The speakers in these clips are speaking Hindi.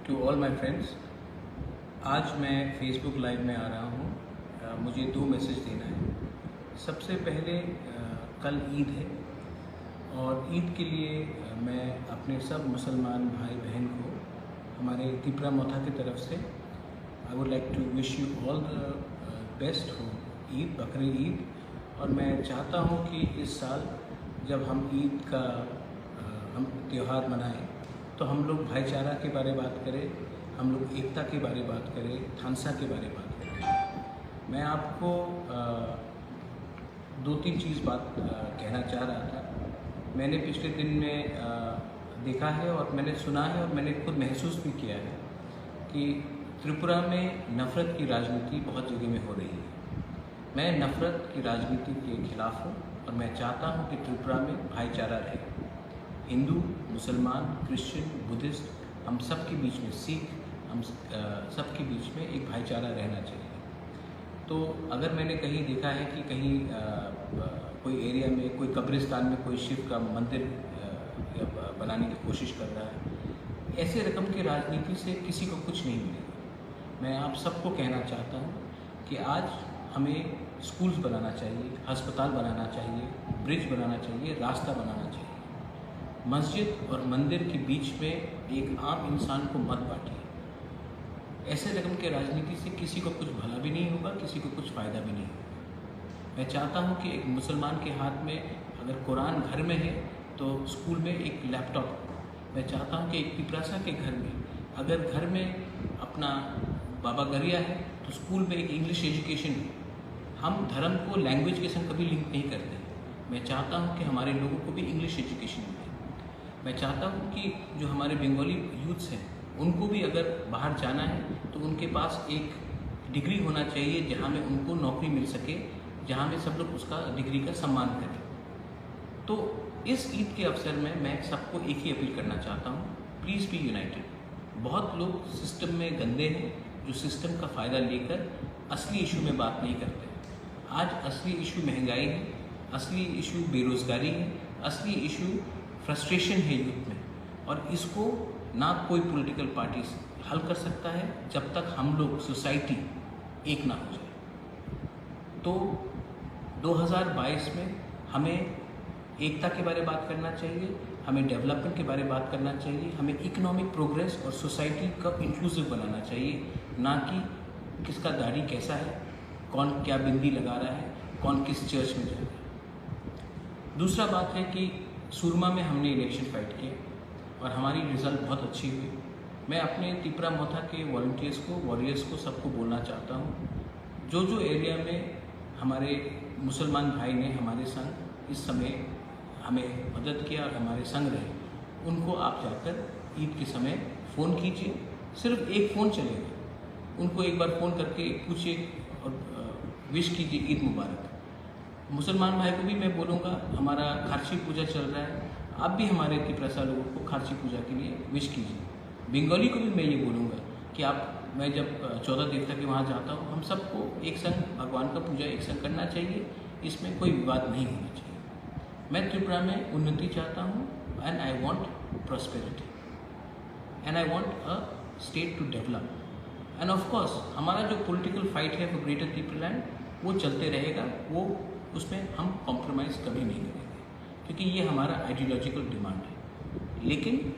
टू ऑल माय फ्रेंड्स, आज मैं फेसबुक लाइव में आ रहा हूँ। मुझे दो मैसेज देना है। सबसे पहले कल ईद है और ईद के लिए मैं अपने सब मुसलमान भाई बहन को हमारे तिपरा मोथा की तरफ से I would like to wish you all the best हो ईद, बकरी ईद। और मैं चाहता हूँ कि इस साल जब हम ईद का हम त्यौहार मनाएं तो हम लोग भाईचारा के बारे में बात करें, हम लोग एकता के बारे में बात करें, थानसा के बारे में बात करें। मैं आपको दो तीन चीज़ कहना चाह रहा था। मैंने पिछले दिन में देखा है और मैंने सुना है और मैंने खुद महसूस भी किया है कि त्रिपुरा में नफ़रत की राजनीति बहुत जगह में हो रही है। मैं नफ़रत की राजनीति के खिलाफ हूँ और मैं चाहता हूँ कि त्रिपुरा में भाईचारा रहे। हिंदू, मुसलमान, क्रिश्चियन, बुद्धिस्ट, हम सब के बीच में, सिख, हम सब के बीच में एक भाईचारा रहना चाहिए। तो अगर मैंने कहीं देखा है कि कहीं कोई एरिया में, कोई कब्रिस्तान में कोई शिव का मंदिर बनाने की कोशिश कर रहा है, ऐसे रकम की राजनीति से किसी को कुछ नहीं मिलेगा। मैं आप सबको कहना चाहता हूँ कि आज हमें स्कूल्स बनाना चाहिए, अस्पताल बनाना चाहिए, ब्रिज बनाना चाहिए, रास्ता बनाना चाहिए। मस्जिद और मंदिर के बीच में एक आम इंसान को मत बांटिए। ऐसे रकम के राजनीति से किसी को कुछ भला भी नहीं होगा, किसी को कुछ फ़ायदा भी नहीं होगा। मैं चाहता हूँ कि एक मुसलमान के हाथ में अगर कुरान घर में है तो स्कूल में एक लैपटॉप। मैं चाहता हूँ कि एक पिपरासा के घर में अगर घर में अपना बाबा गरिया है तो स्कूल में एक इंग्लिश एजुकेशन है। हम धर्म को लैंग्वेज के संग कभी लिंक नहीं करते। मैं चाहता हूँ कि हमारे लोगों को भी इंग्लिश एजुकेशन मिले। मैं चाहता हूँ कि जो हमारे बंगाली यूथ्स हैं उनको भी अगर बाहर जाना है तो उनके पास एक डिग्री होना चाहिए जहाँ में उनको नौकरी मिल सके, जहाँ में सब लोग उसका डिग्री का सम्मान करें। तो इस ईद के अवसर में मैं सबको एक ही अपील करना चाहता हूँ, प्लीज़ बी यूनाइटेड। बहुत लोग सिस्टम में गंदे हैं जो सिस्टम का फ़ायदा लेकर असली इशू में बात नहीं करते। आज असली इशू महंगाई है, असली इशू बेरोज़गारी है, असली इशू फ्रस्ट्रेशन है यूथ में, और इसको ना कोई पॉलिटिकल पार्टी हल कर सकता है जब तक हम लोग सोसाइटी एक ना हो जाए। तो 2022 में हमें एकता के बारे में बात करना चाहिए, हमें डेवलपमेंट के बारे में बात करना चाहिए, हमें इकोनॉमिक प्रोग्रेस और सोसाइटी का इंक्लूसिव बनाना चाहिए, ना कि किसका दाढ़ी कैसा है, कौन क्या बिंदी लगा रहा है, कौन किस चर्च में जा रहा है। दूसरा बात है कि सुरमा में हमने इलेक्शन फाइट किया और हमारी रिज़ल्ट बहुत अच्छी हुई। मैं अपने तिपरा मोथा के वॉलंटियर्स को, वॉरियर्स को, सबको बोलना चाहता हूँ, जो एरिया में हमारे मुसलमान भाई ने हमारे संग इस समय हमें मदद किया और हमारे संग रहे, उनको आप जाकर ईद के समय फ़ोन कीजिए। सिर्फ एक फ़ोन चलेगा। उनको एक बार फ़ोन करके पूछिए और विश कीजिए ईद मुबारक। मुसलमान भाई को भी मैं बोलूँगा, हमारा खारसी पूजा चल रहा है, आप भी हमारे तिपरासा लोगों को खारसी पूजा के लिए विश कीजिए। बंगाली को भी मैं ये बोलूँगा कि मैं जब 14 देवता के वहाँ जाता हूँ, हम सबको एक संग भगवान का पूजा एक संग करना चाहिए, इसमें कोई विवाद नहीं होना चाहिए। मैं त्रिपुरा में उन्नति चाहता हूँ and I want prosperity and I want a state to develop. And of course हमारा जो पॉलिटिकल फाइट है फॉर ग्रेटर त्रिपुरालैंड वो चलते रहेगा, वो उसमें हम कॉम्प्रोमाइज़ कभी नहीं करेंगे, क्योंकि ये हमारा आइडियोलॉजिकल डिमांड है। लेकिन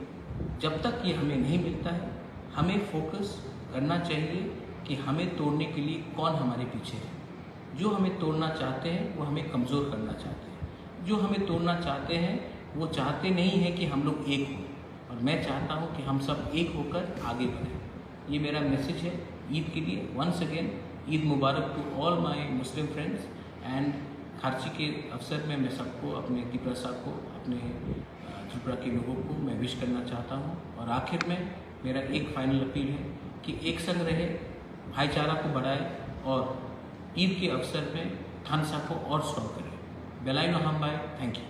जब तक ये हमें नहीं मिलता है, हमें फोकस करना चाहिए कि हमें तोड़ने के लिए कौन हमारे पीछे है। जो हमें तोड़ना चाहते हैं वो हमें कमज़ोर करना चाहते हैं। जो हमें तोड़ना चाहते हैं वो चाहते नहीं हैं कि हम लोग एक हों, और मैं चाहता हूँ कि हम सब एक होकर आगे बढ़ें। ये मेरा मैसेज है ईद के लिए। Once again Eid Mubarak to all my Muslim friends. And Kharchi के अवसर में मैं सबको, अपने तिपरासा को, अपने त्रिपुरा के लोगों को मैं विश करना चाहता हूँ। और आखिर में मेरा एक फाइनल अपील है कि एक संग रहे, भाईचारा को बढ़ाए और ईद के अवसर में थानसा को और स्ट्रॉन्ग करें। बेलाई नोहम बाय, थैंक यू।